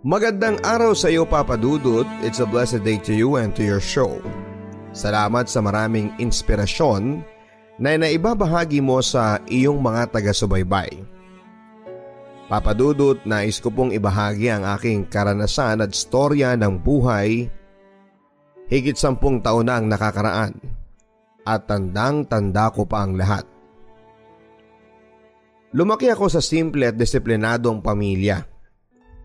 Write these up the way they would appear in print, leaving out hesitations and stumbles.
Magandang araw sa iyo, Papa Dudut. It's a blessed day to you and to your show. Salamat sa maraming inspirasyon na naibabahagi mo sa iyong mga taga-subaybay. Papa Dudut, nais ko pong ibahagi ang aking karanasan at storya ng buhay. Higit 10 taon na ang nakakaraan at tandang-tanda ko pa ang lahat. Lumaki ako sa simple at disiplinadong pamilya.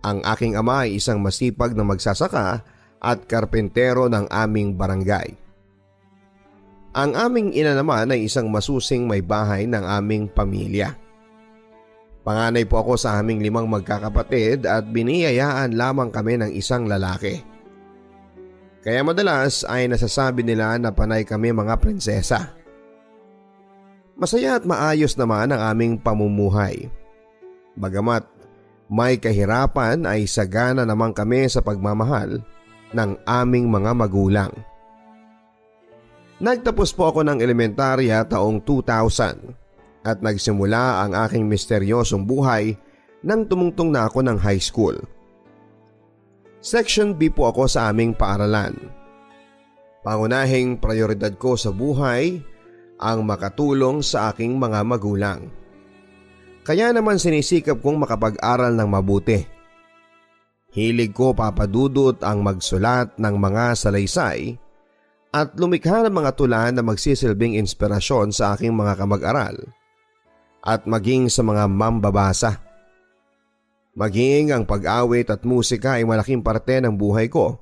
Ang aking ama ay isang masipag na magsasaka at karpentero ng aming barangay. Ang aming ina naman ay isang masusing may bahay ng aming pamilya. Panganay po ako sa aming 5 magkakapatid at biniyayaan lamang kami ng isang lalaki. Kaya madalas ay nasasabi nila na panay kami mga prinsesa. Masaya at maayos naman ang aming pamumuhay. Bagamat may kahirapan ay sagana naman kami sa pagmamahal ng aming mga magulang. Nagtapos po ako ng elementarya taong 2000 at nagsimula ang aking misteryosong buhay nang tumungtong na ako ng high school. Section B po ako sa aming paaralan. Pangunahing prioridad ko sa buhay ang makatulong sa aking mga magulang. Kaya naman sinisikap kong makapag-aral ng mabuti. Hilig ko, Papa Dudut, ang magsulat ng mga salaysay at lumikha ng mga tula na magsisilbing inspirasyon sa aking mga kamag-aral at maging sa mga mambabasa. Maging ang pag-awit at musika ay malaking parte ng buhay ko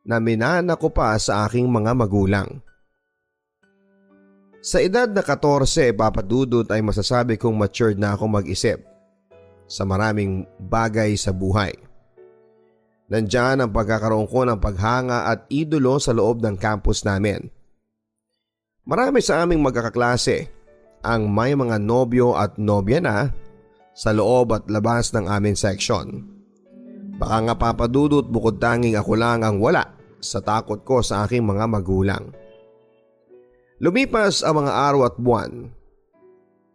na minana ko pa sa aking mga magulang. Sa edad na 14, Papa Dudut, ay masasabi kong matured na ako mag-isip sa maraming bagay sa buhay. Nandiyan ang pagkakaroon ko ng paghanga at idolo sa loob ng campus namin. Marami sa aming magkakaklase ang may mga nobyo at nobya na sa loob at labas ng aming section. Baka nga, Papa Dudut, bukod tanging ako lang ang wala sa takot ko sa aking mga magulang. Lumipas ang mga araw at buwan.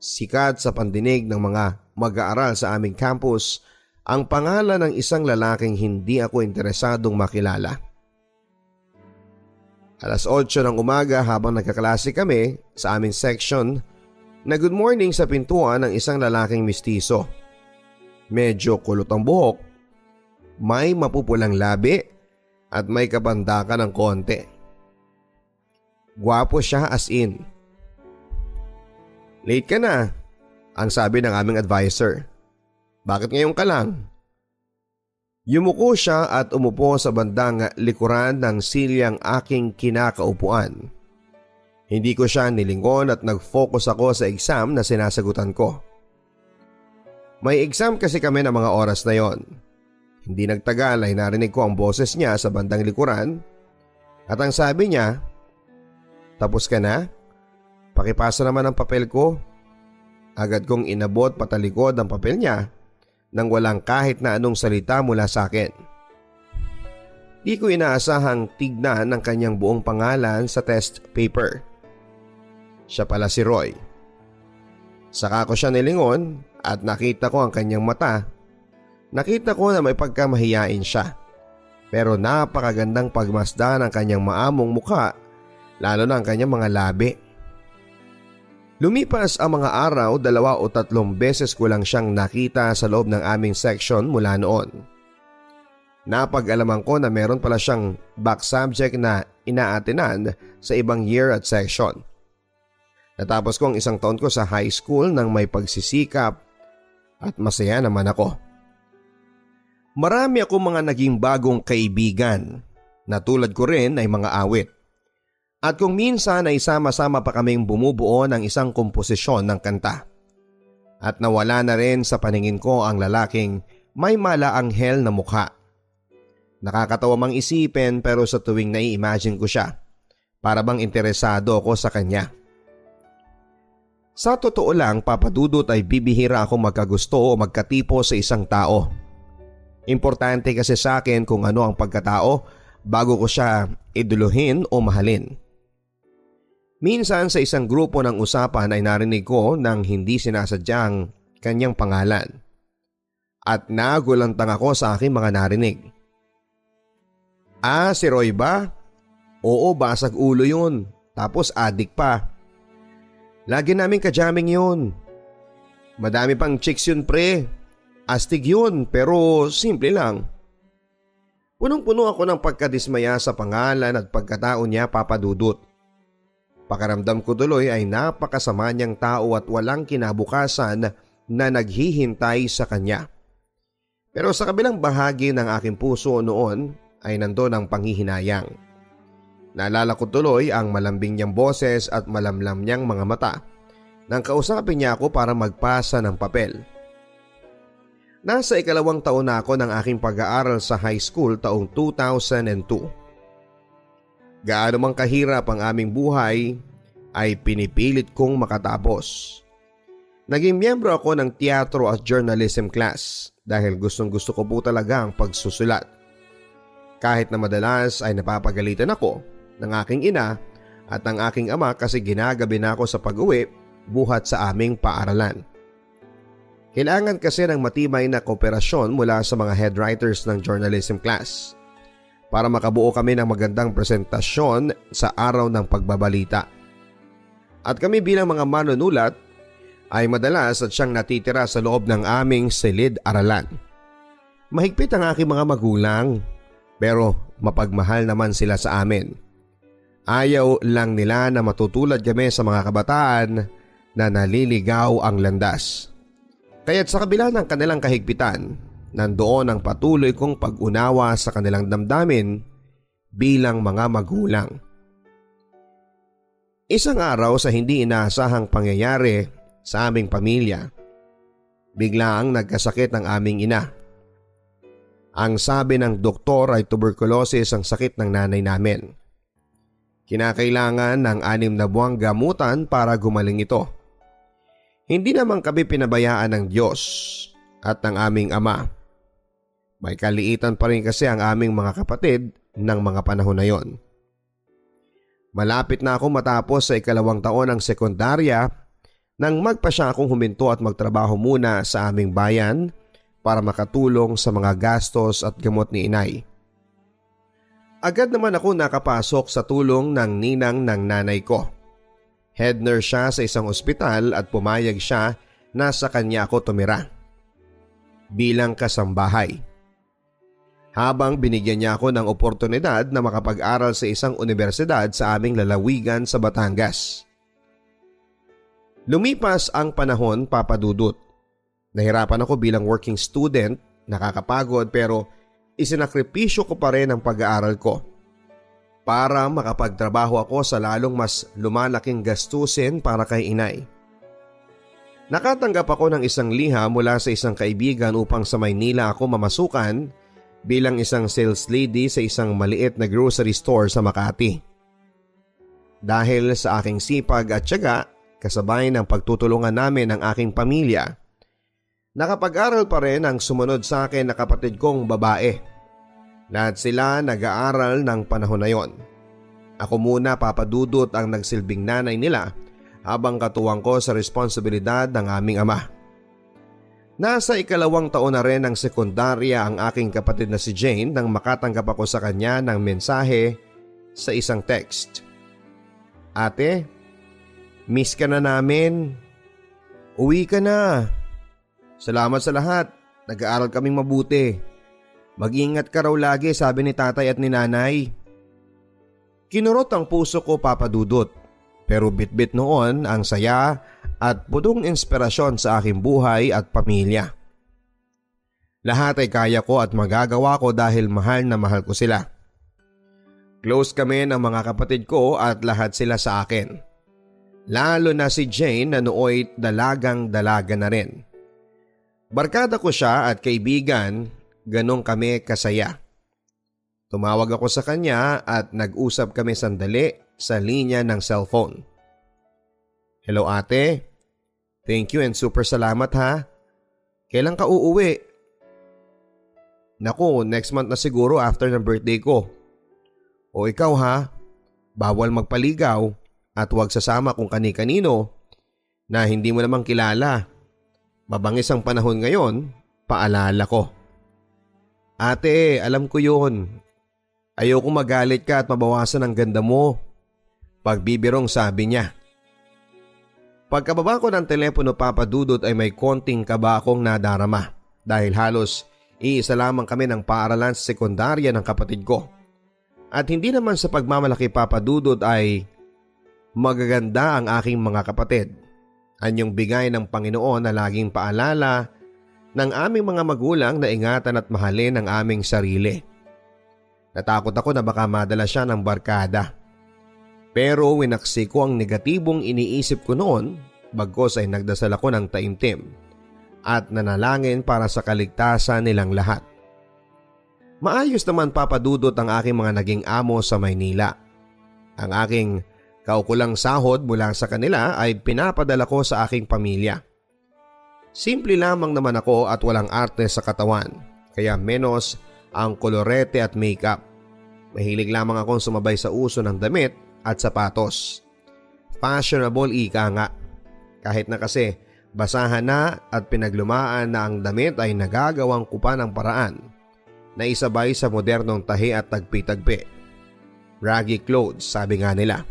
Sikat sa pandinig ng mga mag-aaral sa aming campus ang pangalan ng isang lalaking hindi ako interesadong makilala. Alas 8 ng umaga habang nagkaklase kami sa aming section, na good morning sa pintuan ng isang lalaking mistiso. Medyo kulot ang buhok, may mapupulang labi at may kabandakan ng konti. Gwapo siya as in. Late ka na, ang sabi ng aming advisor. Bakit ngayon ka lang? Yumuko siya at umupo sa bandang likuran ng silyang aking kinakaupuan. Hindi ko siya nilingon at nag-focus ako sa exam na sinasagutan ko. May exam kasi kami ng mga oras na yon. Hindi nagtagal ay narinig ko ang boses niya sa bandang likuran at ang sabi niya, "Tapos ka na? Pakipasa naman ang papel ko." Agad kong inabot patalikod ang papel niya nang walang kahit na anong salita mula sa akin. Di ko inaasahang tignan ang kanyang buong pangalan sa test paper. Siya pala si Roy. Saka ko siya nilingon at nakita ko ang kanyang mata. Nakita ko na may pagkamahiyain siya, pero napakagandang pagmasdan ang kanyang maamong mukha, lalo na ang kanyang mga labi. Lumipas ang mga araw, 2 o 3 beses ko lang siyang nakita sa loob ng aming section mula noon. Napag-alaman ko na meron pala siyang back subject na inaatinan sa ibang year at section. Natapos ko ang 1 taon ko sa high school nang may pagsisikap at masaya naman ako. Marami akong mga naging bagong kaibigan na tulad ko rin ay mga awit. At kung minsan ay sama-sama pa kaming bumubuo ng isang komposisyon ng kanta. At nawala na rin sa paningin ko ang lalaking may malaanghel na mukha. Nakakatawa mang isipin pero sa tuwing nai-imagine ko siya, para bang interesado ako sa kanya. Sa totoo lang, Papa Dudut, ay bibihira akong magkagusto o magkatipo sa isang tao. Importante kasi sa akin kung ano ang pagkatao bago ko siya iduluhin o mahalin. Minsan sa isang grupo ng usapan ay narinig ko nang hindi sinasadyang kanyang pangalan. at nagulantang ako sa aking mga narinig. Si Roy ba? Oo, basag ulo yun. Tapos adik pa. Lagi namin kajaming yun. Madami pang chicks yun pre. Astig yun pero simple lang. Punong-puno ako ng pagkadismaya sa pangalan at pagkatao niya Papa Dudut. Pakaramdam ko tuloy ay napakasama niyang tao at walang kinabukasan na naghihintay sa kanya. Pero sa kabilang bahagi ng aking puso noon ay nandoon ang panghihinayang. Naalala ko tuloy ang malambing niyang boses at malamlam niyang mga mata nang kausapin niya ako para magpasa ng papel. Nasa 2nd taon na ako ng aking pag-aaral sa high school taong 2002. Gaano mang kahirap ang aming buhay ay pinipilit kong makatapos. Naging miyembro ako ng teatro at journalism class dahil gustong-gusto ko po talaga ang pagsusulat. Kahit na madalas ay napapagalitan ako ng aking ina at ng aking ama kasi ginagabi na ako sa pag-uwi buhat sa aming paaralan. Kailangan kasi ng matibay na kooperasyon mula sa mga head writers ng journalism class para makabuo kami ng magandang presentasyon sa araw ng pagbabalita. At kami bilang mga manunulat ay madalas at siyang natitira sa loob ng aming silid-aralan. Mahigpit ang aking mga magulang pero mapagmahal naman sila sa amin. Ayaw lang nila na matutulad kami sa mga kabataan na naliligaw ang landas. Kaya't sa kabila ng kanilang kahigpitan, nandoon ang patuloy kong pag-unawa sa kanilang damdamin bilang mga magulang. Isang araw sa hindi inaasahang pangyayari sa aming pamilya, biglaang nagkasakit ang aming ina. Ang sabi ng doktor ay tuberculosis ang sakit ng nanay namin. Kinakailangan ng 6 na buwang gamutan para gumaling ito. Hindi naman kami pinabayaan ng Diyos at ng aming ama. May kaliitan pa rin kasi ang aming mga kapatid ng mga panahon na yon. Malapit na ako matapos sa 2nd taon ng sekundarya nang magpasya akong huminto at magtrabaho muna sa aming bayan para makatulong sa mga gastos at gamot ni inay. Agad naman ako nakapasok sa tulong ng ninang ng nanay ko. Head nurse siya sa isang ospital at pumayag siya na sa kanya ako tumira bilang kasambahay. Habang binigyan niya ako ng oportunidad na makapag-aral sa isang universidad sa aming lalawigan sa Batangas. Lumipas ang panahon, Papa Dudut. Nahirapan ako bilang working student, nakakapagod pero isinakripisyo ko pa rin ang pag-aaral ko para makapagtrabaho ako sa lalong mas lumalaking gastusin para kay inay. Nakatanggap ako ng isang liham mula sa isang kaibigan upang sa Maynila ako mamasukan bilang isang sales lady sa isang maliit na grocery store sa Makati. Dahil sa aking sipag at tiyaga, kasabay ng pagtutulungan namin ng aking pamilya, nakapag-aral pa rin ang sumunod sa akin na kapatid kong babae. Lahat sila nag-aaral ng panahon na yon. Ako muna, Papa Dudut, ang nagsilbing nanay nila habang katuwang ko sa responsibilidad ng aming ama. Nasa 2nd taon na rin ng sekundarya ang aking kapatid na si Jane nang makatanggap ako sa kanya ng mensahe sa isang text. Ate, miss ka na namin. Uwi ka na. Salamat sa lahat. Nag-aaral kaming mabuti. Mag-ingat ka raw lagi, sabi ni tatay at ni nanay. Kinurot ang puso ko, Papa Dudut, pero bitbit noon ang saya at pudong inspirasyon sa aking buhay at pamilya. Lahat ay kaya ko at magagawa ko dahil mahal na mahal ko sila. Close kami ng mga kapatid ko at lahat sila sa akin. Lalo na si Jane na nooy dalagang-dalaga na rin. Barkada ko siya at kaibigan, ganong kami kasaya. Tumawag ako sa kanya at nag-usap kami sandali sa linya ng cellphone. Hello ate, thank you and super salamat ha. Kailan ka uuwi? Naku, next month na siguro after ng birthday ko. O ikaw ha, bawal magpaligaw at huwag sasama kung kani-kanino na hindi mo namang kilala. Mabangis ang panahon ngayon paalala ko. Ate, alam ko yun. Ayoko magalit ka at mabawasan ang ganda mo. Pagbibirong sabi niya. Pagkababa ko ng telepono Papa Dudut ay may konting kaba akong nadarama dahil halos iisa lamang kami ng paaralan sa sekundarya ng kapatid ko. At hindi naman sa pagmamalaki Papa Dudut ay magaganda ang aking mga kapatid. Anyong bigay ng Panginoon na laging paalala ng aming mga magulang na ingatan at mahalin ang aming sarili. Natakot ako na baka madala siya ng barkada. Pero winaksi ko ang negatibong iniisip ko noon bagkos ay nagdasal ako ng taimtim at nanalangin para sa kaligtasan nilang lahat. Maayos naman Papa Dudut ang aking mga naging amo sa Maynila. Ang aking kaukulang sahod mula sa kanila ay pinapadala ko sa aking pamilya. Simple lamang naman ako at walang arte sa katawan, kaya menos ang kolorete at makeup. Mahilig lamang akong sumabay sa uso ng damit at sapatos. Fashionable ika nga. Kahit na kasi basahan na at pinaglumaan na ang damit ay nagagawang ko pa ng paraan na isabay sa modernong tahi at tagpi-tagpi. Raggy clothes sabi nga nila.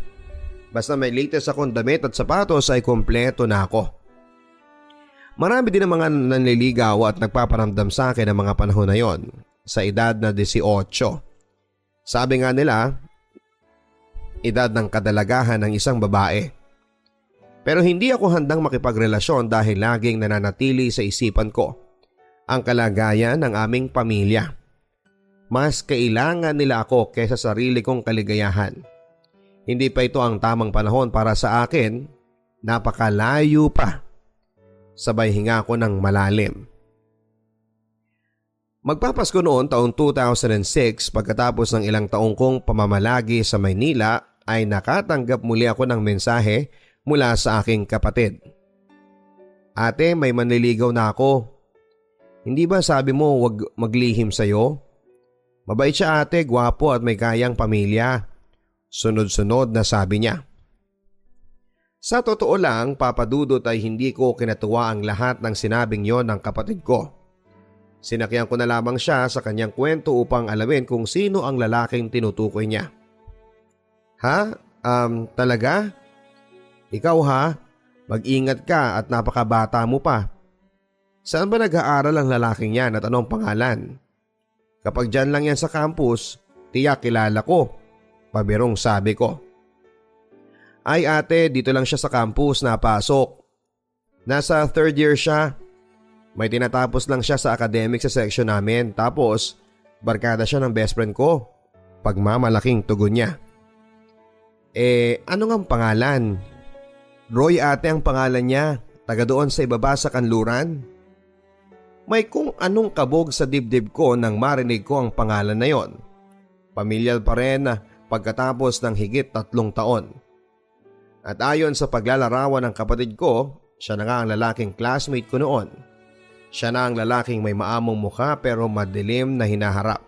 Basta may latest akong damit at sapatos ay kompleto na ako. Marami din ang mga nanliligaw at nagpaparamdam sa akin ng mga panahon na yon sa edad na 18. Sabi nga nila, edad ng kadalagahan ng isang babae. Pero hindi ako handang makipagrelasyon dahil laging nananatili sa isipan ko ang kalagayan ng aming pamilya. Mas kailangan nila ako kaysa sarili kong kaligayahan. Hindi pa ito ang tamang panahon para sa akin, napakalayo pa. Sabay hinga ko ng malalim. Magpapasko noon taong 2006 pagkatapos ng ilang taong kong pamamalagi sa Maynila ay nakatanggap muli ako ng mensahe mula sa aking kapatid. Ate, may manliligaw na ako. Hindi ba sabi mo wag maglihim sa'yo? Mabait siya ate, gwapo at may kayang pamilya. Sunod-sunod na sabi niya. Sa totoo lang, Papa Dudut ay hindi ko kinatuwa ang lahat ng sinabing yon ng kapatid ko. Sinakyan ko na lamang siya sa kanyang kwento upang alamin kung sino ang lalaking tinutukoy niya. Ha? Talaga? Ikaw ha? Mag-ingat ka at napakabata mo pa. Saan ba nag-aaral ang lalaking yan at anong pangalan? Kapag dyan lang yan sa campus, tiyak kilala ko. Pabirong sabi ko. Ay ate, dito lang siya sa campus napasok. Nasa 3rd year siya. May tinatapos lang siya sa academic sa section namin. Tapos, barkada siya ng best friend ko. Pagmamalaking tugon niya. Ano ngang pangalan? Roy ate ang pangalan niya. Taga doon sa ibaba sa kanluran. May kung anong kabog sa dibdib ko nang marinig ko ang pangalan na yon. Pamilyar pa rin pagkatapos ng higit 3 taon. At ayon sa paglalarawan ng kapatid ko, siya na nga ang lalaking classmate ko noon. Siya na ang lalaking may maamong mukha pero madilim na hinaharap.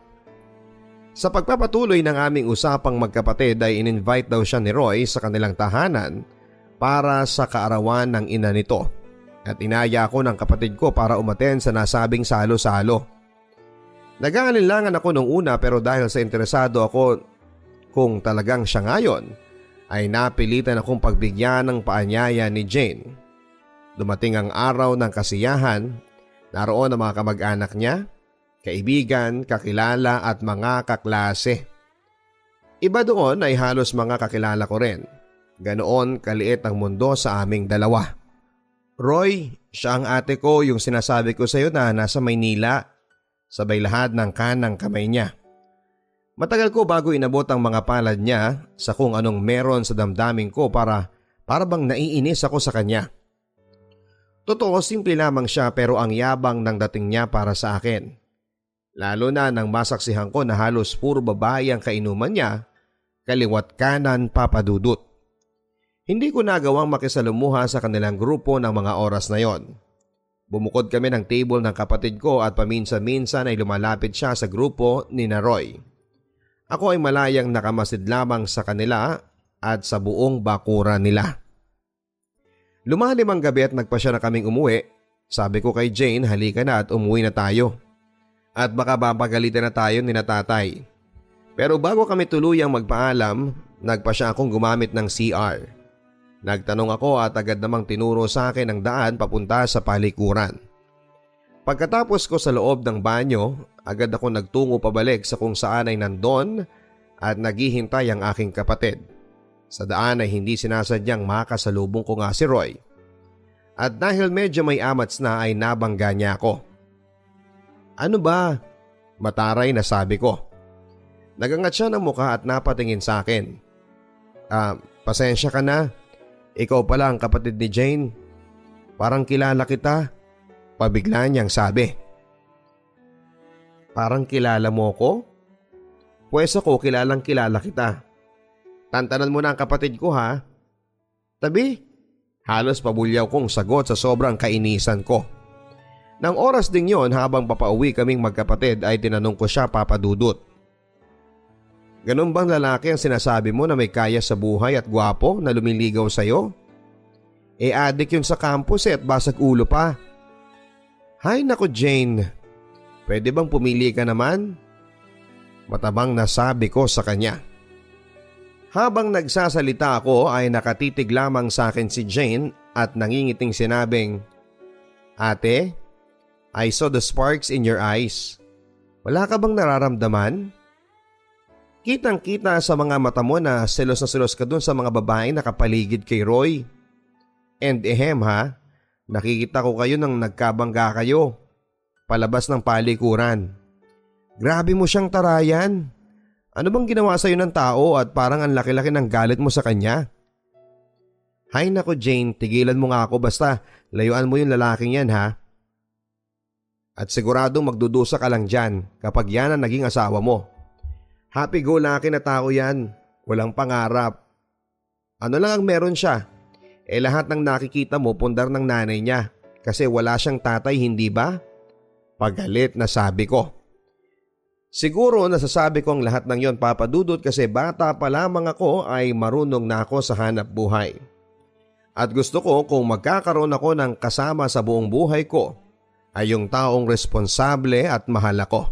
Sa pagpapatuloy ng aming usapang magkapatid ay in-invite daw siya ni Roy sa kanilang tahanan para sa kaarawan ng ina nito. At inaya ako ng kapatid ko para umaten sa nasabing salo-salo. Nag-aalinlangan ako nung una pero dahil sa interesado ako kung talagang siya ngayon, ay napilitan akong pagbigyan ng paanyaya ni Jane. Dumating ang araw ng kasiyahan, naroon ang mga kamag-anak niya, kaibigan, kakilala at mga kaklase. Iba doon ay halos mga kakilala ko rin. Ganoon kaliit ang mundo sa aming dalawa. Roy, siya ang ate ko yung sinasabi ko sa iyo na nasa Maynila. Sabay lahat ng kanang kamay niya. Matagal ko bago inabot ang mga palad niya sa kung anong meron sa damdamin ko para bang naiinis ako sa kanya. Totoo, simple lamang siya pero ang yabang ng dating niya para sa akin. Lalo na nang masaksihan ko na halos puro babae ang kainuman niya, kaliwat kanan Papa Dudut. Hindi ko nagawang makisalumuha sa kanilang grupo ng mga oras na yon. Bumukod kami ng table ng kapatid ko at paminsan-minsan ay lumalapit siya sa grupo ni Roy. Ako ay malayang nakamasid lamang sa kanila at sa buong bakuran nila. Lumalim ang gabi at nagpasya na kaming umuwi. Sabi ko kay Jane, halika na at umuwi na tayo. At baka mapagalitan na tayo ni na tatay. Pero bago kami tuluyang magpaalam, nagpa siya akong gumamit ng CR. Nagtanong ako at agad namang tinuro sa akin ang daan papunta sa palikuran. Pagkatapos ko sa loob ng banyo, agad ako nagtungo pabalik sa kung saan ay nandon at naghihintay ang aking kapatid. Sa daan ay hindi sinasadyang makasalubong ko nga si Roy. At dahil medyo may amats na ay nabangga niya ako. Ano ba? Mataray na sabi ko. Nagangat siya ng mukha at napatingin sa akin. Pasensya ka na. Ikaw pala ang kapatid ni Jane. Parang kilala kita. Pabigla niyang sabi. Parang kilala mo ko? Pwes ako kilalang kilala kita. Tantanan mo na ang kapatid ko ha. Tabi, halos pabulyaw kong sagot sa sobrang kainisan ko. Nang oras ding yon habang papauwi kaming magkapatid ay tinanong ko siya, Papa Dudut. Ganun bang lalaki ang sinasabi mo na may kaya sa buhay at gwapo na lumiligaw sa'yo? Adik yun sa campus at basag ulo pa. Hay nako Jane, pwede bang pumili ka naman? Matabang nasabi ko sa kanya. Habang nagsasalita ako ay nakatitig lamang sa akin si Jane at nangingiting sinabing, Ate, I saw the sparks in your eyes. Wala ka bang nararamdaman? Kitang-kita sa mga mata mo na selos na selos ka dun sa mga babaeng nakapaligid kay Roy. And ha, nakikita ko kayo nang nagkabangga kayo. Palabas ng palikuran. Grabe mo siyang tarayan. Ano bang ginawa sa'yo ng tao at parang ang laki-laki ng galit mo sa kanya? Hay nako Jane, tigilan mo nga ako basta layuan mo yung lalaking yan ha. At siguradong magdudusa ka lang dyan kapag yan ang naging asawa mo. Happy-go-lucky na tao yan, walang pangarap. Ano lang ang meron siya? Lahat ng nakikita mo pundar ng nanay niya kasi wala siyang tatay, hindi ba? Pagalit na sabi ko. Siguro nasasabi ko ang lahat ng yon, Papa Dudut, kasi bata pa lamang ako ay marunong na ako sa hanap buhay. At gusto ko kung magkakaroon ako ng kasama sa buong buhay ko ay yung taong responsable at mahal ako.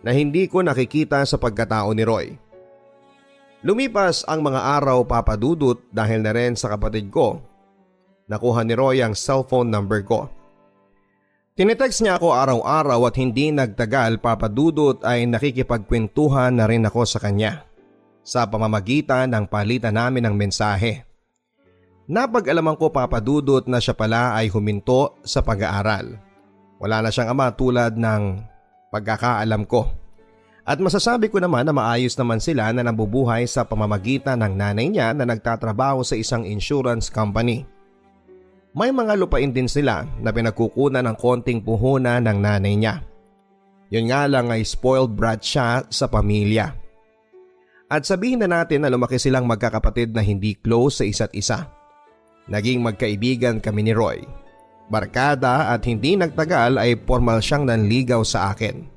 Na hindi ko nakikita sa pagkatao ni Roy. Lumipas ang mga araw, Papa Dudut, dahil na rin sa kapatid ko. Nakuha ni Roy ang cellphone number ko. Tinitext niya ako araw-araw at hindi nagtagal, Papa Dudut, ay nakikipagkwentuhan na rin ako sa kanya sa pamamagitan ng palitan namin ng mensahe. Napag-alaman ko, Papa Dudut, na siya pala ay huminto sa pag-aaral. Wala na siyang ama tulad ng pagkakaalam ko. At masasabi ko naman na maayos naman sila na nabubuhay sa pamamagitan ng nanay niya na nagtatrabaho sa isang insurance company. May mga lupain din sila na pinagkukunan ng konting puhunan ng nanay niya. Yun nga lang ay spoiled brat siya sa pamilya. At sabihin na natin na lumaki silang magkakapatid na hindi close sa isa't isa. Naging magkaibigan kami ni Roy. Barkada at hindi nagtagal ay formal siyang nanligaw sa akin.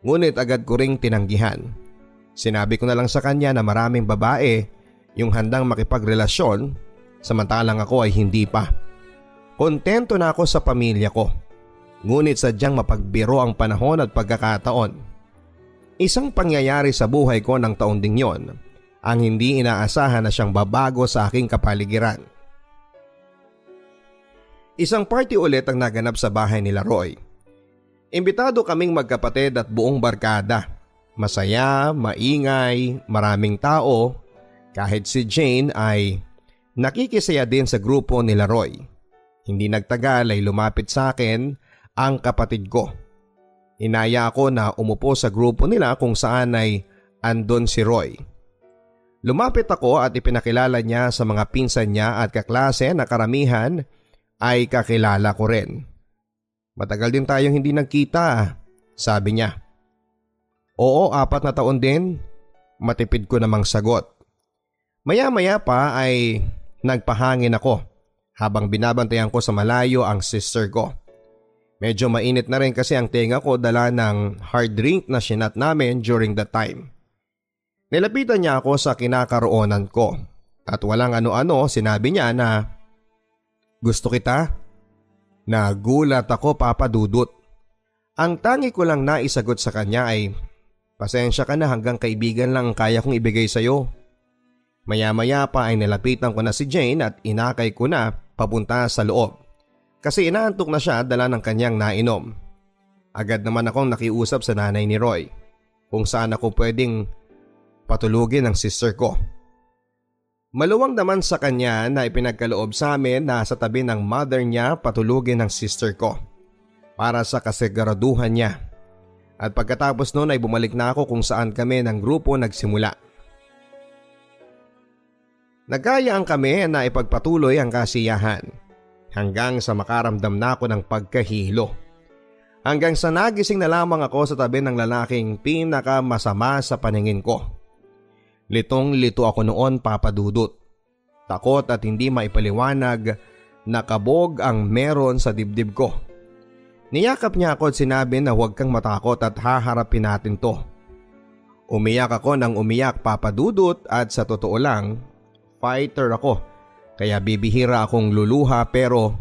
Ngunit agad ko ring tinanggihan. Sinabi ko na lang sa kanya na maraming babae yung handang makipagrelasyon samantalang ako ay hindi pa. Kontento na ako sa pamilya ko. Ngunit sadyang mapagbiro ang panahon at pagkakataon. Isang pangyayari sa buhay ko ng taon ding yon ang hindi inaasahan na siyang babago sa aking kapaligiran. Isang party ulit ang naganap sa bahay nila Roy. Imbitado kaming magkapatid at buong barkada. Masaya, maingay, maraming tao. Kahit si Jane ay nakikisaya din sa grupo nila Roy. Hindi nagtagal ay lumapit sa akin ang kapatid ko. Inaya ako na umupo sa grupo nila kung saan ay andon si Roy. Lumapit ako at ipinakilala niya sa mga pinsan niya at kaklase na karamihan ay kakilala ko rin. Matagal din tayong hindi nagkita, sabi niya. Oo, 4 na taon din, matipid ko namang sagot. Maya-maya pa ay nagpahangin ako habang binabantayan ko sa malayo ang sister ko. Medyo mainit na rin kasi ang tenga ko dala ng hard drink na sinat namin during that time. Nilapitan niya ako sa kinakaroonan ko at walang ano-ano sinabi niya na, gusto kita. Nagulat ako, Papa Dudut. Ang tangi ko lang naisagot sa kanya ay, pasensya ka na, hanggang kaibigan lang ang kaya kong ibigay sa'yo. Maya-maya pa ay nilapitan ko na si Jane at inakay ko na papunta sa loob. Kasi inaantok na siya dala ng kanyang nainom. Agad naman akong nakiusap sa nanay ni Roy kung saan ako pwedeng patulugin ng sister ko. Maluwang naman sa kanya na ipinagkaloob sa amin na sa tabi ng mother niya patulugin ng sister ko para sa kasiguraduhan niya. At pagkatapos noon ay bumalik na ako kung saan kami ng grupo nagsimula. Nagkayaan kami na ipagpatuloy ang kasiyahan hanggang sa makaramdam na ako ng pagkahilo. Hanggang sa nagising na lamang ako sa tabi ng lalaking pinakamasama sa paningin ko. Litong-lito ako noon, Papa Dudut. Takot at hindi maipaliwanag na kabog ang meron sa dibdib ko. Niyakap niya ako at sinabi na huwag kang matakot at haharapin natin to. Umiyak ako ng umiyak, Papa Dudut, at sa totoo lang, fighter ako. Kaya bibihira akong luluha, pero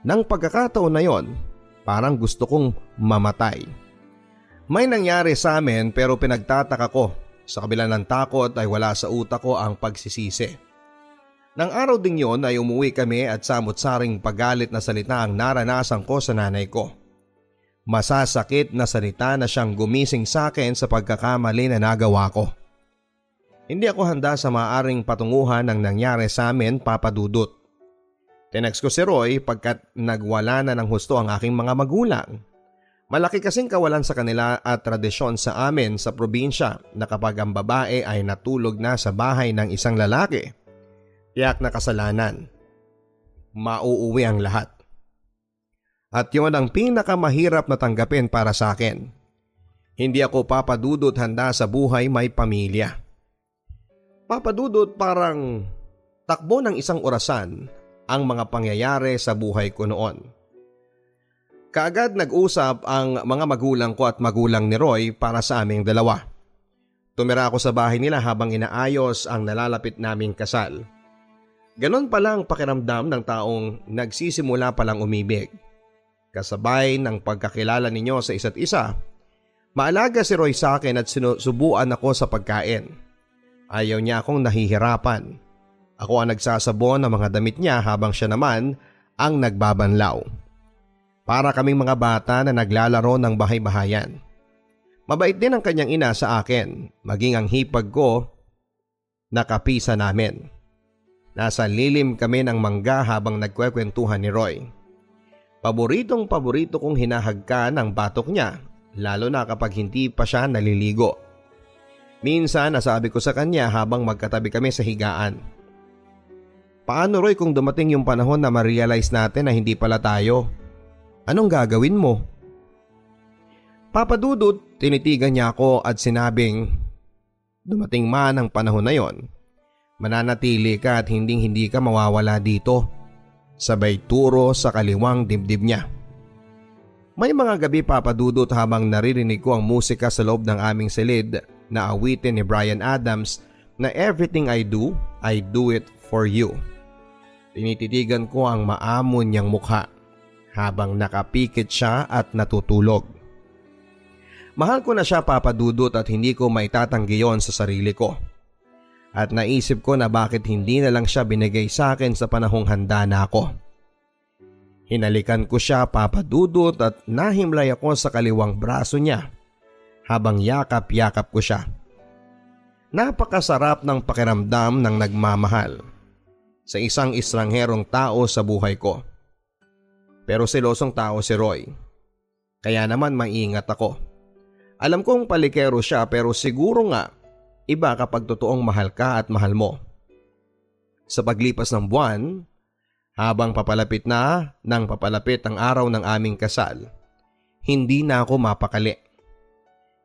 nang pagkakataon na yon, parang gusto kong mamatay. May nangyari sa amin pero pinagtataka ko. Sa kabila ng takot ay wala sa utak ko ang pagsisisi. Nang araw ding yon ay umuwi kami at samot-saring pagalit na salita ang naranasan ko sa nanay ko. Masasakit na salita na siyang gumising sa akin sa pagkakamali na nagawa ko. Hindi ako handa sa maaaring patunguhan ng nangyari sa amin, Papa Dudut. Tinext ko si Roy pagkat nagwala na ng husto ang aking mga magulang. Malaki kasing kawalan sa kanila at tradisyon sa amin sa probinsya na kapag ang babae ay natulog na sa bahay ng isang lalaki, tiyak na kasalanan. Mauuwi ang lahat. At yun ang pinakamahirap na tanggapin para sa akin. Hindi ako, Papa Dudut, handa sa buhay may pamilya. Papa Dudut, parang takbo ng isang orasan ang mga pangyayari sa buhay ko noon. Kaagad nag-usap ang mga magulang ko at magulang ni Roy para sa aming dalawa. Tumira ako sa bahay nila habang inaayos ang nalalapit naming kasal. Ganon pala ang pakiramdam ng taong nagsisimula palang umibig. Kasabay ng pagkakilala ninyo sa isa't isa, maalaga si Roy sa akin at sinusubuan ako sa pagkain. Ayaw niya akong nahihirapan. Ako ang nagsasabon ng mga damit niya habang siya naman ang nagbabanlaw. Para kaming mga bata na naglalaro ng bahay-bahayan. Mabait din ang kanyang ina sa akin, maging ang hipag ko nakapisa namin. Nasa lilim kami ng mangga habang nagkwekwentuhan ni Roy. Paboritong-paborito kong hinahagkan ang batok niya, lalo na kapag hindi pa siya naliligo. Minsan nasabi ko sa kanya habang magkatabi kami sa higaan. Paano, Roy, kung dumating yung panahon na ma-realize natin na hindi pala tayo? Anong gagawin mo? Papa Dudut, tinitigan niya ako at sinabing, dumating man ang panahon na yon, mananatili ka at hindi ka mawawala dito. Sabay turo sa kaliwang dibdib niya. May mga gabi, Papa Dudut, habang naririnig ko ang musika sa loob ng aming silid na awitin ni Bryan Adams na everything I do it for you. Tinititigan ko ang maamon niyang mukha habang nakapikit siya at natutulog. Mahal ko na siya, Papa Dudut, at hindi ko maitatanggi yon sa sarili ko. At naisip ko na bakit hindi na lang siya binigay sa akin sa panahong handa na ako. Hinalikan ko siya, Papa Dudut, at nahimlay ako sa kaliwang braso niya habang yakap-yakap ko siya. Napakasarap ng pakiramdam ng nagmamahal sa isang estrangherong tao sa buhay ko. Pero selosong tao si Roy. Kaya naman maingat ako. Alam kong palikero siya, pero siguro nga iba kapag totoong mahal ka at mahal mo. Sa paglipas ng buwan, habang papalapit ang araw ng aming kasal, hindi na ako mapakali.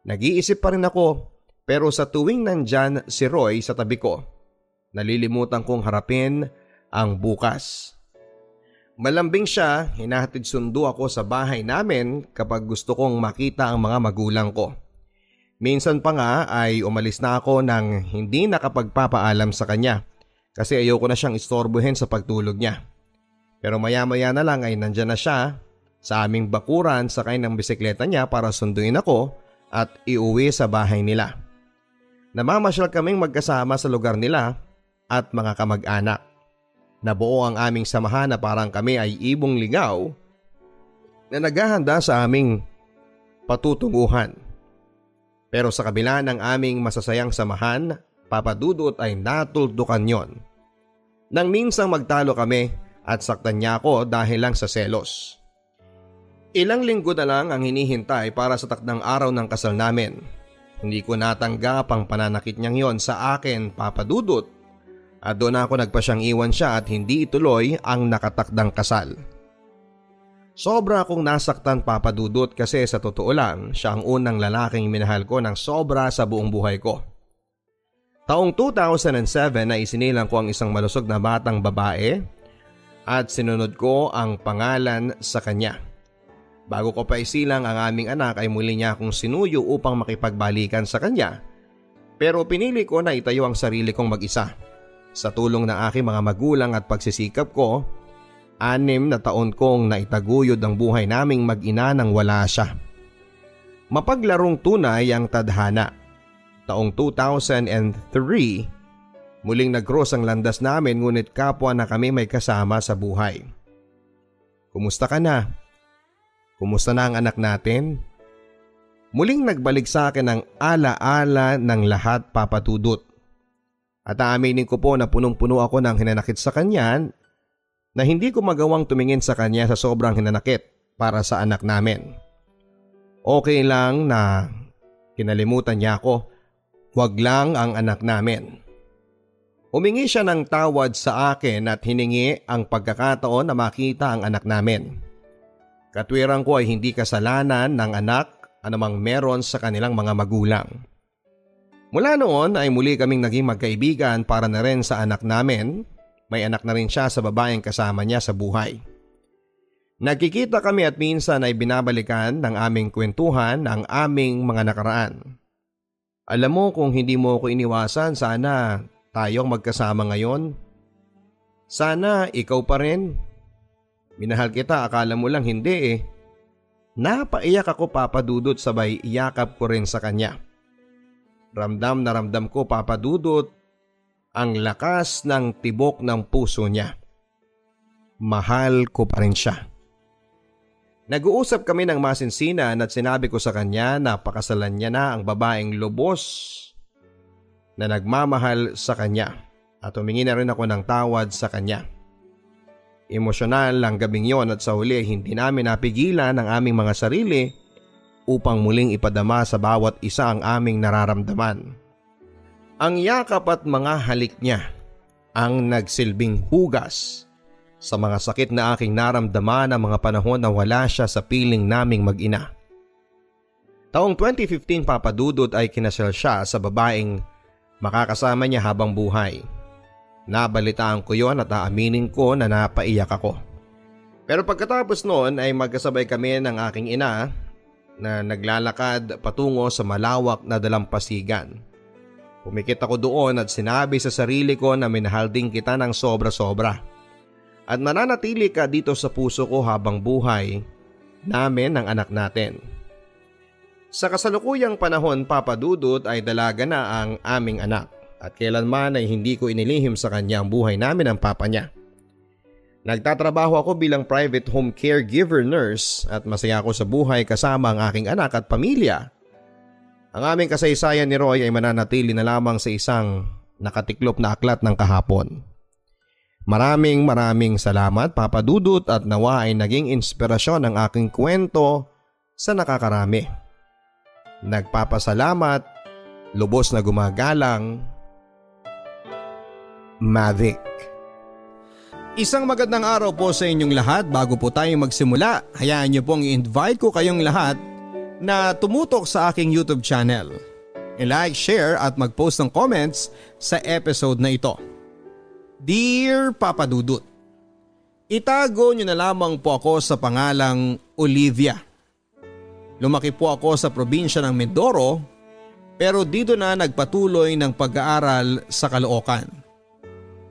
Nag-iisip pa rin ako, pero sa tuwing nandyan si Roy sa tabi ko, nalilimutan kong harapin ang bukas. Malambing siya, hinahatid sundo ako sa bahay namin kapag gusto kong makita ang mga magulang ko. Minsan pa nga ay umalis na ako nang hindi nakapagpapaalam sa kanya kasi ayoko na siyang istorbohin sa pagtulog niya. Pero maya-maya na lang ay nandyan na siya sa aming bakuran sakay ng bisikleta niya para sunduin ako at iuwi sa bahay nila. Namamasyal kaming magkasama sa lugar nila at mga kamag-anak. Nabuo ang aming samahan na parang kami ay ibong ligaw na naghahanda sa aming patutunguhan. Pero sa kabila ng aming masasayang samahan, Papa Dudut, ay natuldukan yon. Nang minsang magtalo kami at saktan niya ako dahil lang sa selos. Ilang linggo na lang ang hinihintay para sa takdang araw ng kasal namin. Hindi ko natanggap ang pananakit niyang yon sa akin, Papa Dudut. At doon ako nagpasyang iwan siya at hindi ituloy ang nakatakdang kasal. Sobra akong nasaktan, Papa Dudut, kasi sa totoo lang siya ang unang lalaking minahal ko ng sobra sa buong buhay ko. Taong 2007 na isinilang ko ang isang malusog na batang babae at sinunod ko ang pangalan sa kanya. Bago ko pa isilang ang aming anak ay muli niya akong sinuyo upang makipagbalikan sa kanya. Pero pinili ko na itayo ang sarili kong mag-isa. Sa tulong ng aking mga magulang at pagsisikap ko, 6 na taon kong naitaguyod ang buhay naming mag-ina nang wala siya. Mapaglarong tunay ang tadhana. Taong 2003, muling nag-cross ang landas namin ngunit kapwa na kami may kasama sa buhay. Kumusta ka na? Kumusta na ang anak natin? Muling nagbalik sa akin ang ala-ala ng lahat, Papa Dudut. At aaminin ko po na punong-puno ako ng hinanakit sa kanya na hindi ko magawang tumingin sa kanya sa sobrang hinanakit para sa anak namin. Okay lang na kinalimutan niya ako. Huwag lang ang anak namin. Humingi siya ng tawad sa akin at hiningi ang pagkakataon na makita ang anak namin. Katwiran ko ay hindi kasalanan ng anak anumang meron sa kanilang mga magulang. Mula noon ay muli kaming naging magkaibigan para na rin sa anak namin. May anak na rin siya sa babaeng kasama niya sa buhay. Nagkikita kami at minsan ay binabalikan ng aming kwentuhan ang aming mga nakaraan. Alam mo, kung hindi mo ako iniwasan, sana tayong magkasama ngayon. Sana ikaw pa rin. Minahal kita, akala mo lang hindi eh. Napaiyak ako, Papa Dudut, sabay iyakap ko rin sa kanya. Ramdam na ramdam ko, Papa Dudut, ang lakas ng tibok ng puso niya. Mahal ko pa rin siya. Nag-uusap kami ng masinsinan at sinabi ko sa kanya na pakasalan niya na ang babaeng lubos na nagmamahal sa kanya at humingi na rin ako ng tawad sa kanya. Emosyonal ang gabing yon at sa huli hindi namin napigilan ang aming mga sarili upang muling ipadama sa bawat isa ang aming nararamdaman. Ang yakap at mga halik niya ang nagsilbing hugas sa mga sakit na aking naramdaman ng mga panahon na wala siya sa piling naming mag-ina. Taong 2015, Papa Dudut, ay kinasal siya sa babaeng makakasama niya habang buhay. Nabalitaan ko yon at aaminin ko na napaiyak ako. Pero pagkatapos noon ay magkasabay kami ng aking ina na naglalakad patungo sa malawak na dalampasigan. Pumikit ako doon at sinabi sa sarili ko na minahal din kita ng sobra-sobra. At mananatili ka dito sa puso ko habang buhay namin ng anak natin. Sa kasalukuyang panahon, Papa Dudut, ay dalaga na ang aming anak at kailanman ay hindi ko inilihim sa kanya ang buhay namin ng papa niya. Nagtatrabaho ako bilang private home caregiver nurse at masaya ako sa buhay kasama ang aking anak at pamilya. Ang aming kasaysayan ni Roy ay mananatili na lamang sa isang nakatiklop na aklat ng kahapon. Maraming salamat, Papa Dudut, at nawa ay naging inspirasyon ang aking kwento sa nakakarami. Nagpapasalamat, lubos na gumagalang, Mavic. Isang magandang araw po sa inyong lahat. Bago po tayo magsimula, hayaan niyo pong i-invite ko kayong lahat na tumutok sa aking YouTube channel. I-like, share at mag-post ng comments sa episode na ito. Dear Papa Dudut, itago niyo na lamang po ako sa pangalang Olivia. Lumaki po ako sa probinsya ng Mindoro pero dito na nagpatuloy ng pag-aaral sa Caloocan.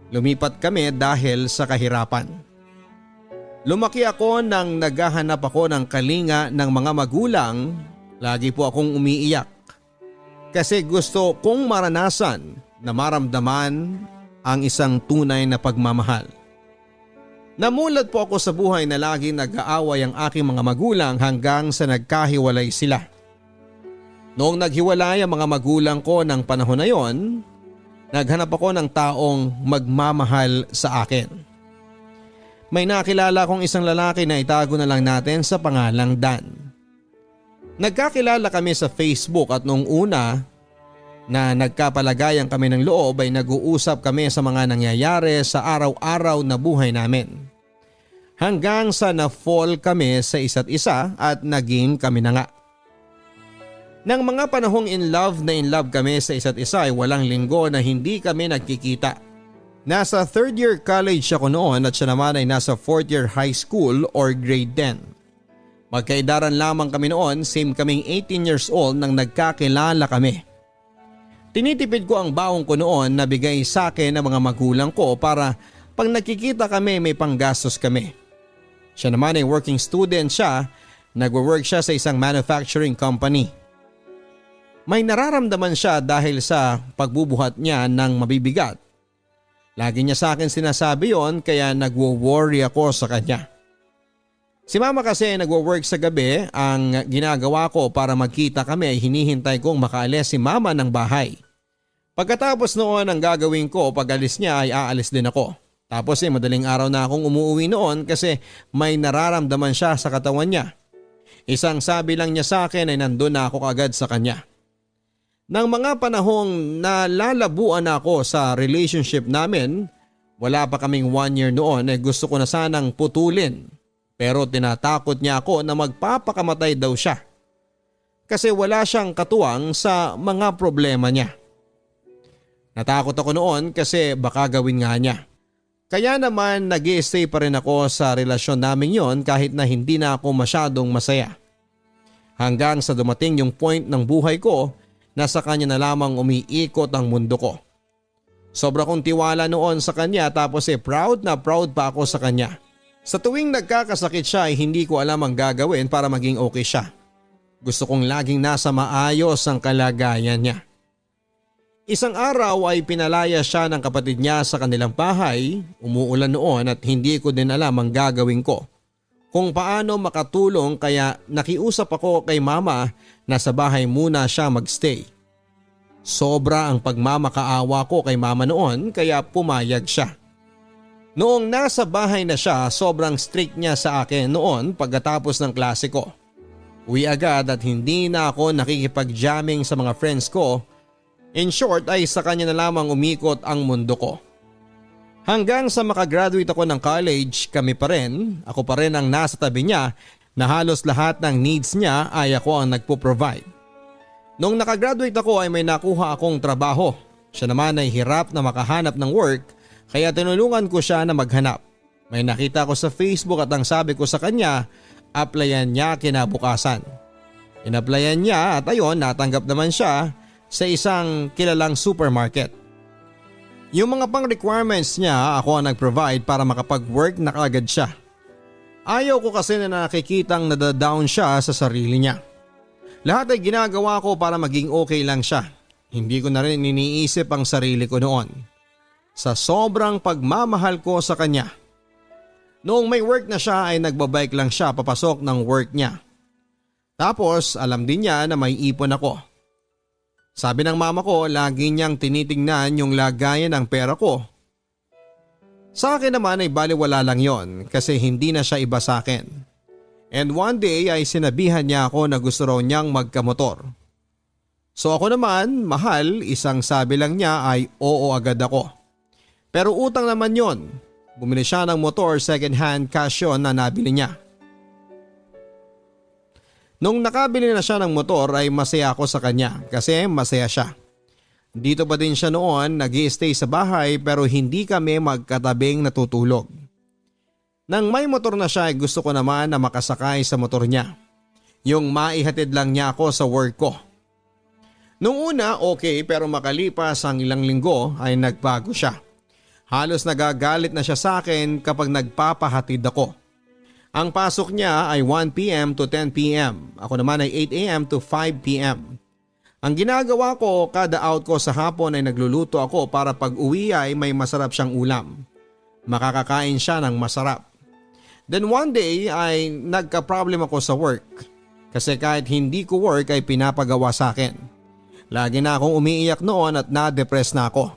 Lumipat kami dahil sa kahirapan. Lumaki ako nang naghahanap ako ng kalinga ng mga magulang, lagi po akong umiiyak. Kasi gusto kong maranasan na maramdaman ang isang tunay na pagmamahal. Namulat po ako sa buhay na laging nag-aaway ang aking mga magulang hanggang sa nagkahiwalay sila. Noong naghiwalay ang mga magulang ko ng panahon na yon, naghanap ako ng taong magmamahal sa akin. May nakilala akong isang lalaki na itago na lang natin sa pangalang Dan. Nagkakilala kami sa Facebook at noong una na nagkapalagayan kami ng loob ay nag-uusap kami sa mga nangyayari sa araw-araw na buhay namin. Hanggang sa na-fall kami sa isa't isa at naging kami na nga. Nang mga panahong in love kami sa isa't isa ay walang linggo na hindi kami nagkikita. Nasa 3rd year college ako noon at siya naman ay nasa 4th year high school or grade 10. Magkaidaran lamang kami noon, same kaming 18 years old nang nagkakilala kami. Tinitipid ko ang baong ko noon na bigay sa akin ng mga magulang ko para pag nagkikita kami may panggastos kami. Siya naman ay working student siya, nagwo-work siya sa isang manufacturing company. May nararamdaman siya dahil sa pagbubuhat niya ng mabibigat. Lagi niya sa akin sinasabi yon kaya nagwo-worry ako sa kanya. Si mama kasi nagwo-work sa gabi, ang ginagawa ko para magkita kami ay hinihintay kong makaalis si mama ng bahay. Pagkatapos noon ang gagawin ko pag alis niya ay aalis din ako. Tapos madaling araw na akong umuwi noon kasi may nararamdaman siya sa katawan niya. Isang sabi lang niya sa akin ay nandun na ako agad sa kanya. Nang mga panahong nalalabuan ako sa relationship namin, wala pa kaming 1 year noon ay gusto ko na sanang putulin. Pero tinatakot niya ako na magpapakamatay daw siya. Kasi wala siyang katuwang sa mga problema niya. Natakot ako noon kasi baka gawin nga niya. Kaya naman nag-i-stay pa rin ako sa relasyon namin yon kahit na hindi na ako masyadong masaya. Hanggang sa dumating yung point ng buhay ko na sa kanya na lamang umiikot ang mundo ko. Sobra kong tiwala noon sa kanya tapos proud na proud pa ako sa kanya. Sa tuwing nagkakasakit siya ay hindi ko alam ang gagawin para maging okay siya. Gusto kong laging nasa maayos ang kalagayan niya. Isang araw ay pinalaya siya ng kapatid niya sa kanilang bahay, umuulan noon at hindi ko din alam ang gagawin ko. Kung paano makatulong kaya nakiusap ako kay mama na sa bahay muna siya magstay. Sobra ang pagmamakaawa ko kay mama noon kaya pumayag siya. Noong nasa bahay na siya, sobrang strict niya sa akin noon pagkatapos ng klase ko. Uwi agad at hindi na ako nakikipag-jamming sa mga friends ko. In short ay sa kanya na lamang umikot ang mundo ko. Hanggang sa makagraduate ako ng college, ako pa rin ang nasa tabi niya na halos lahat ng needs niya ay ako ang nagpo-provide. Nung nakagraduate ako ay may nakuha akong trabaho. Siya naman ay hirap na makahanap ng work kaya tinulungan ko siya na maghanap. May nakita ko sa Facebook at ang sabi ko sa kanya, applyan niya kinabukasan. Inaplayan niya at ayon natanggap naman siya sa isang kilalang supermarket. Yung mga pang requirements niya ako ang nag-provide para makapag-work na kaagad siya. Ayaw ko kasi na nakikitang nadadown siya sa sarili niya. Lahat ay ginagawa ko para maging okay lang siya. Hindi ko na rin iniisip ang sarili ko noon. Sa sobrang pagmamahal ko sa kanya. Noong may work na siya ay nagbabike lang siya papasok ng work niya. Tapos alam din niya na may ipon ako. Sabi ng mama ko, lagi niyang tinitingnan yung lagayan ng pera ko. Sa akin naman ay baliwala lang yon kasi hindi na siya iba sa akin. And one day ay sinabihan niya ako na gusto raw niyang magkamotor. So ako naman, mahal, isang sabi lang niya ay oo agad ako. Pero utang naman yon. Bumili siya ng motor second hand cash yun na nabili niya. Nung nakabili na siya ng motor ay masaya ako sa kanya kasi masaya siya. Dito pa din siya noon nag-i-stay sa bahay pero hindi kami magkatabing natutulog. Nang may motor na siya ay gusto ko naman na makasakay sa motor niya. Yung maihatid lang niya ako sa work ko. Nung una okay pero makalipas ang ilang linggo ay nagbago siya. Halos nagagalit na siya sa akin kapag nagpapahatid ako. Ang pasok niya ay 1 p.m. to 10 p.m. Ako naman ay 8 a.m. to 5 p.m. Ang ginagawa ko kada out ko sa hapon ay nagluluto ako para pag uwi ay may masarap siyang ulam. Makakakain siya ng masarap. Then one day ay nagka-problem ako sa work kasi kahit hindi ko work ay pinapagawa sa akin. Lagi na akong umiiyak noon at na-depress na ako.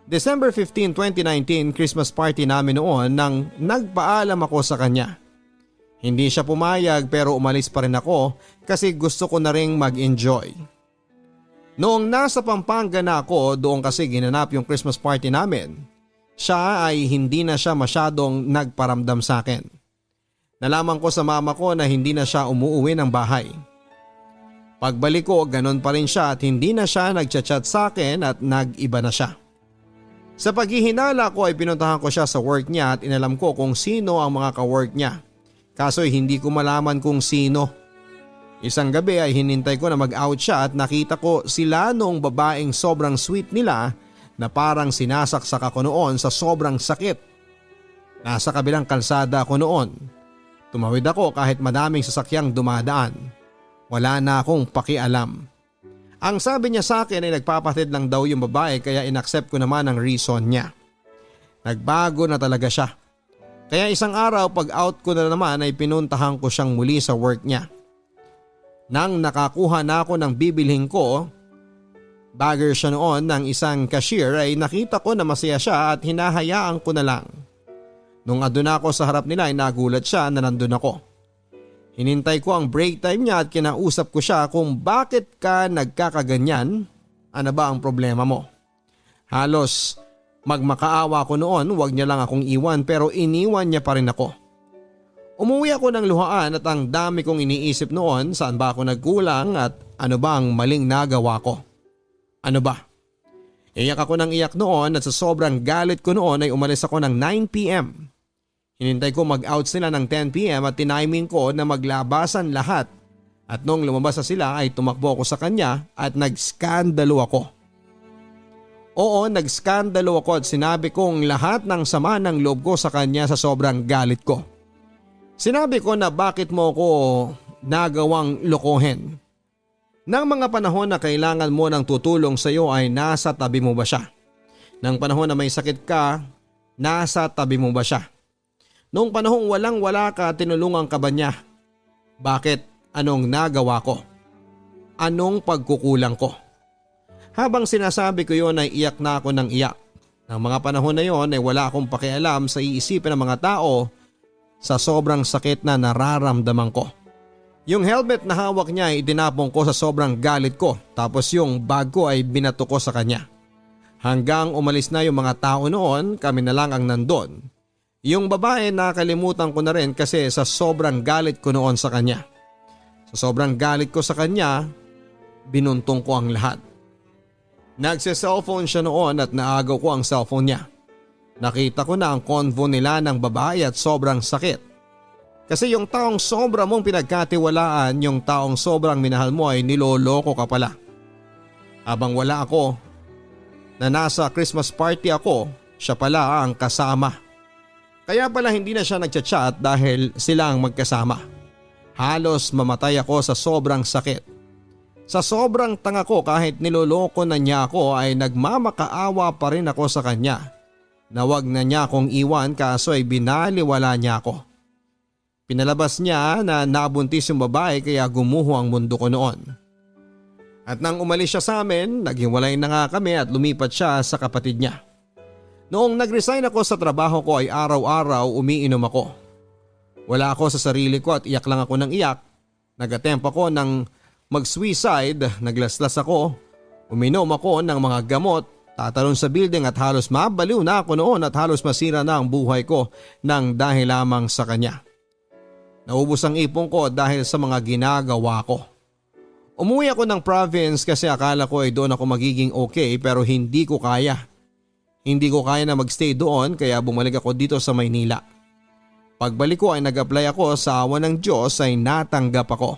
December 15, 2019, Christmas party namin noon nang nagpaalam ako sa kanya. Hindi siya pumayag pero umalis pa rin ako kasi gusto ko na ring mag-enjoy. Noong nasa Pampanga na ako, doon kasi ginanap yung Christmas party namin. Siya ay hindi na siya masyadong nagparamdam sa akin. Nalaman ko sa mama ko na hindi na siya umuuwi ng bahay. Pagbalik ko, ganun pa rin siya at hindi na siya nagchat-chat sa akin at nag-iba na siya. Sa paghihinala ko ay pinuntahan ko siya sa work niya at inalam ko kung sino ang mga ka-work niya. Kaso hindi ko malaman kung sino. Isang gabi ay hinintay ko na mag-out siya at nakita ko sila noong babaeng sobrang sweet nila na parang sinasaksak ako noon sa sobrang sakit. Nasa kabilang kalsada ako noon. Tumawid ako kahit madaming sasakyang dumadaan. Wala na akong pakialam. Ang sabi niya sa akin ay nagpapatid lang daw yung babae kaya inaccept ko naman ang reason niya. Nagbago na talaga siya. Kaya isang araw pag out ko na naman ay pinuntahan ko siyang muli sa work niya. Nang nakakuha na ako ng bibilhin ko, bagger siya noon ng isang cashier ay nakita ko na masaya siya at hinahayaan ko na lang. Nung andun ako sa harap nila ay nagulat siya na nandun ako. Hinintay ko ang break time niya at kinausap ko siya kung bakit ka nagkakaganyan, ano ba ang problema mo. Halos magmakaawa ko noon, wag niya lang akong iwan pero iniwan niya pa rin ako. Umuwi ako ng luhaan at ang dami kong iniisip noon saan ba ako nagkulang at ano ba ang maling nagawa ko. Ano ba? Iyak ako ng iyak noon at sa sobrang galit ko noon ay umalis ako ng 9 p.m. Hinintay ko mag-out sila ng 10 p.m. at tiniming ko na maglabasan lahat at nung lumabas na sila ay tumakbo ako sa kanya at nagskandalo ako. Oo, nagskandalo ako at sinabi kong lahat ng sama ng loob ko sa kanya sa sobrang galit ko. Sinabi ko na bakit mo ko nagawang lokohin. Nang mga panahon na kailangan mo ng tutulong sa iyo ay nasa tabi mo ba siya? Nang panahon na may sakit ka, nasa tabi mo ba siya? Noong panahong walang-wala ka, tinulungan ka ba niya? Bakit? Anong nagawa ko? Anong pagkukulang ko? Habang sinasabi ko yon ay iyak na ako ng iyak. Nang mga panahon na yon ay wala akong pakialam sa iisipin ng mga tao sa sobrang sakit na nararamdaman ko. Yung helmet na hawak niya ay itinapon ko sa sobrang galit ko tapos yung bag ko ay binato ko sa kanya. Hanggang umalis na yung mga tao noon, kami na lang ang nandun. Yung babae nakalimutan ko na rin kasi sa sobrang galit ko noon sa kanya. Sa sobrang galit ko sa kanya, binuntong ko ang lahat. Nagse-cellphone siya noon at naagaw ko ang cellphone niya. Nakita ko na ang convo nila ng babae at sobrang sakit. Kasi yung taong sobra mong pinagkatiwalaan, yung taong sobrang minahal mo ay niloloko ka pala. Habang wala ako, na nasa Christmas party ako, siya pala ang kasama. Kaya pala hindi na siya nagchat-chat dahil sila ang magkasama. Halos mamatay ako sa sobrang sakit. Sa sobrang tanga ko kahit niloloko na niya ako ay nagmamakaawa pa rin ako sa kanya. Na wag na niya akong iwan kaso ay binaliwala niya ako. Pinalabas niya na nabuntis yung babae kaya gumuho ang mundo ko noon. At nang umalis siya sa amin, naghiwalay na nga kami at lumipat siya sa kapatid niya. Noong nag-resign ako sa trabaho ko ay araw-araw umiinom ako. Wala ako sa sarili ko at iyak lang ako ng iyak. Nag-attempt ako ng mag-suicide, naglaslas ako, uminom ako ng mga gamot, tatalon sa building at halos mabaliw na ako noon at halos masira na ang buhay ko nang dahil lamang sa kanya. Naubos ang ipon ko dahil sa mga ginagawa ko. Umuwi ako ng province kasi akala ko ay doon ako magiging okay pero hindi ko kaya. Hindi ko kaya na magstay doon kaya bumalik ako dito sa Maynila. Pagbalik ko ay nag-apply ako sa awa ng Diyos ay natanggap ako.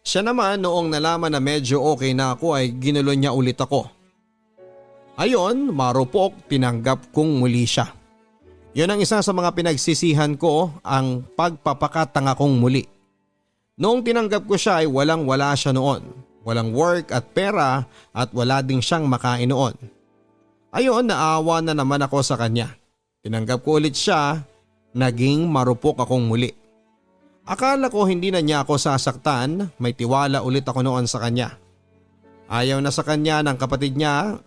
Siya naman noong nalaman na medyo okay na ako ay ginulo niya ulit ako. Ayon, marupok, tinanggap kong muli siya. Yun ang isa sa mga pinagsisihan ko, ang pagpapakatanga kong muli. Noong tinanggap ko siya ay walang-wala siya noon. Walang work at pera at wala ding siyang makain noon. Ayon, naawa na naman ako sa kanya. Tinanggap ko ulit siya, naging marupok akong muli. Akala ko hindi na niya ako sasaktan, may tiwala ulit ako noon sa kanya. Ayaw na sa kanya ng kapatid niya,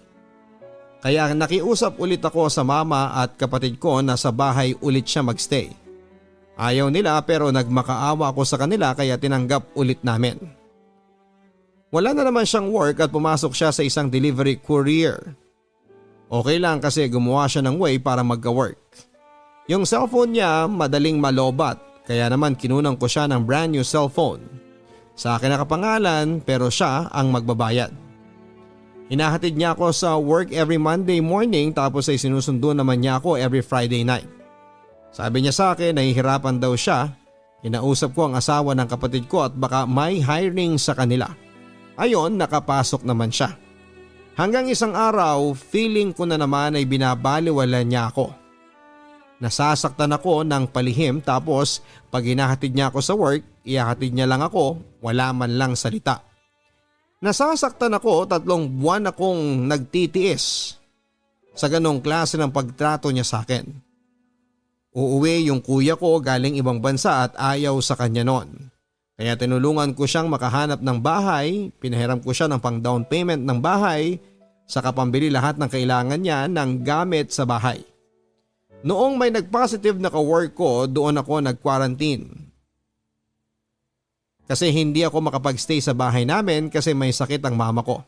kaya nakiusap ulit ako sa mama at kapatid ko na sa bahay ulit siya magstay. Ayaw nila pero nagmakaawa ako sa kanila kaya tinanggap ulit namin. Wala na naman siyang work at pumasok siya sa isang delivery courier. Okay lang kasi gumawa siya ng way para magka-work. Yung cellphone niya madaling malobat kaya naman kinunang ko siya ng brand new cellphone. Sa akin nakapangalan pero siya ang magbabayad. Hinahatid niya ako sa work every Monday morning tapos ay sinusundo naman niya ako every Friday night. Sabi niya sa akin nahihirapan daw siya. Kinausap ko ang asawa ng kapatid ko at baka may hiring sa kanila. Ayon, nakapasok naman siya. Hanggang isang araw, feeling ko na naman ay binabaliwala niya ako. Nasasaktan ako ng palihim tapos pag hinahatid niya ako sa work, ihahatid niya lang ako, wala man lang salita. Nasasaktan ako, 3 buwan akong nagtitiis sa ganong klase ng pagtrato niya sa akin. Uuwi yung kuya ko galing ibang bansa at ayaw sa kanya noon. Kaya tinulungan ko siyang makahanap ng bahay, pinahiram ko siya ng pang down payment ng bahay, saka pambili lahat ng kailangan niya ng gamit sa bahay. Noong may nag-positive na ka-work ko, doon ako nag-quarantine. Kasi hindi ako makapag-stay sa bahay namin kasi may sakit ang mama ko.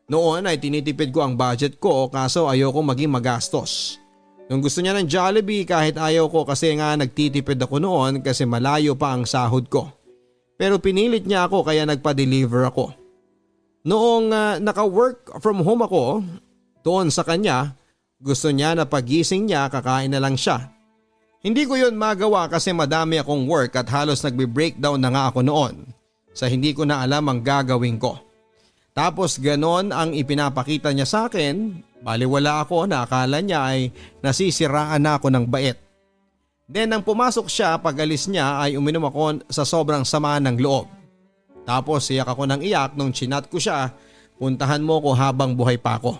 Noon ay tinitipid ko ang budget ko kaso ayoko maging magastos. Nung gusto niya ng Jollibee kahit ayaw ko kasi nga nagtitipid ako noon kasi malayo pa ang sahod ko. Pero pinilit niya ako kaya nagpa-deliver ako. Noong naka-work from home ako, doon sa kanya, gusto niya na pagising niya kakain na lang siya. Hindi ko yun magawa kasi madami akong work at halos nagbe-breakdown na nga ako noon sa hindi ko na alam ang gagawin ko. Tapos ganon ang ipinapakita niya sa akin, baliwala ako na akala niya ay nasisiraan na ako ng bait. Then nang pumasok siya pag-alis niya ay uminom ako sa sobrang sama ng loob. Tapos iyak ako ng iyak nung chinat ko siya, puntahan mo ko habang buhay pa ako.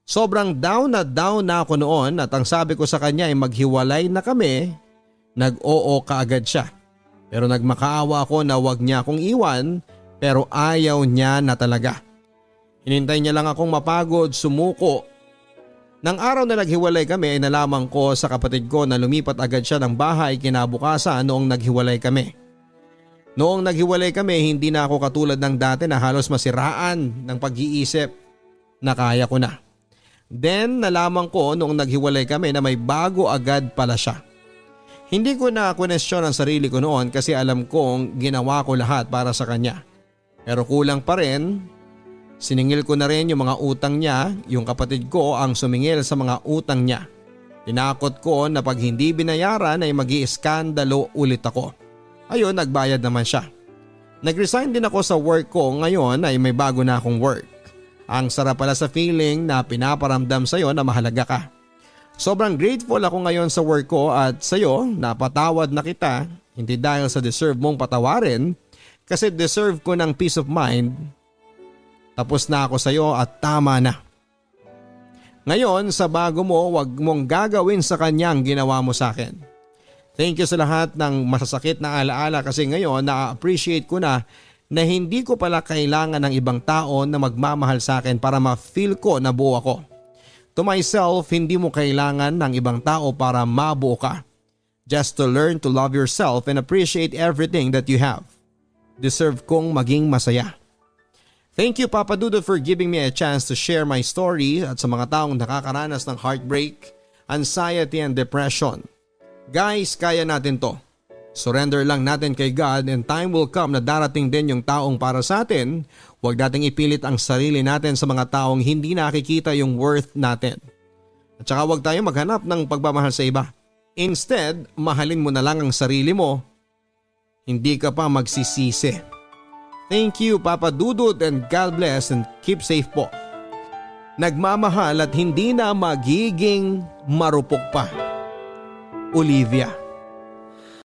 Sobrang down na ako noon at ang sabi ko sa kanya ay maghiwalay na kami, nag-oo kaagad siya. Pero nagmakaawa ako na wag niya akong iwan pero ayaw niya na talaga. Hinintay niya lang akong mapagod, sumuko. Nang araw na naghiwalay kami ay nalaman ko sa kapatid ko na lumipat agad siya ng bahay kinabukasan noong naghiwalay kami. Noong naghiwalay kami hindi na ako katulad ng dati na halos masiraan ng pag-iisip na kaya ko na. Then nalaman ko noong naghiwalay kami na may bago agad pala siya. Hindi ko na kwestiyon ang sarili ko noon kasi alam kong ginawa ko lahat para sa kanya. Pero kulang pa rin, siningil ko na rin yung mga utang niya, yung kapatid ko ang sumingil sa mga utang niya. Tinakot ko na pag hindi binayaran ay mag-iiskandalo ulit ako. Ayun, nagbayad naman siya. Nag-resign din ako sa work ko, ngayon ay may bago na akong work. Ang sarap pala sa feeling na pinaparamdam sa'yo na mahalaga ka. Sobrang grateful ako ngayon sa work ko at sa'yo napatawad na kita, hindi dahil sa deserve mong patawarin kasi deserve ko ng peace of mind. Tapos na ako sa'yo at tama na. Ngayon sa bago mo, wag mong gagawin sa kanya ang ginawa mo sa akin. Thank you sa lahat ng masasakit na alaala kasi ngayon na-appreciate ko na hindi ko pala kailangan ng ibang tao na magmamahal sa akin para ma-feel ko na buo ako. To myself, hindi mo kailangan ng ibang tao para mabuo ka. Just to learn to love yourself and appreciate everything that you have. Deserve kong maging masaya. Thank you Papa Dudut for giving me a chance to share my story at sa mga taong nakakaranas ng heartbreak, anxiety and depression. Guys, kaya natin to. Surrender lang natin kay God and time will come na darating din yung taong para sa atin. Huwag nating ipilit ang sarili natin sa mga taong hindi nakikita yung worth natin. At saka huwag tayo maghanap ng pagmamahal sa iba. Instead, mahalin mo na lang ang sarili mo. Hindi ka pa magsisisi. Thank you Papa Dudut and God bless and keep safe po. Nagmamahal at hindi na magiging marupok pa. Olivia.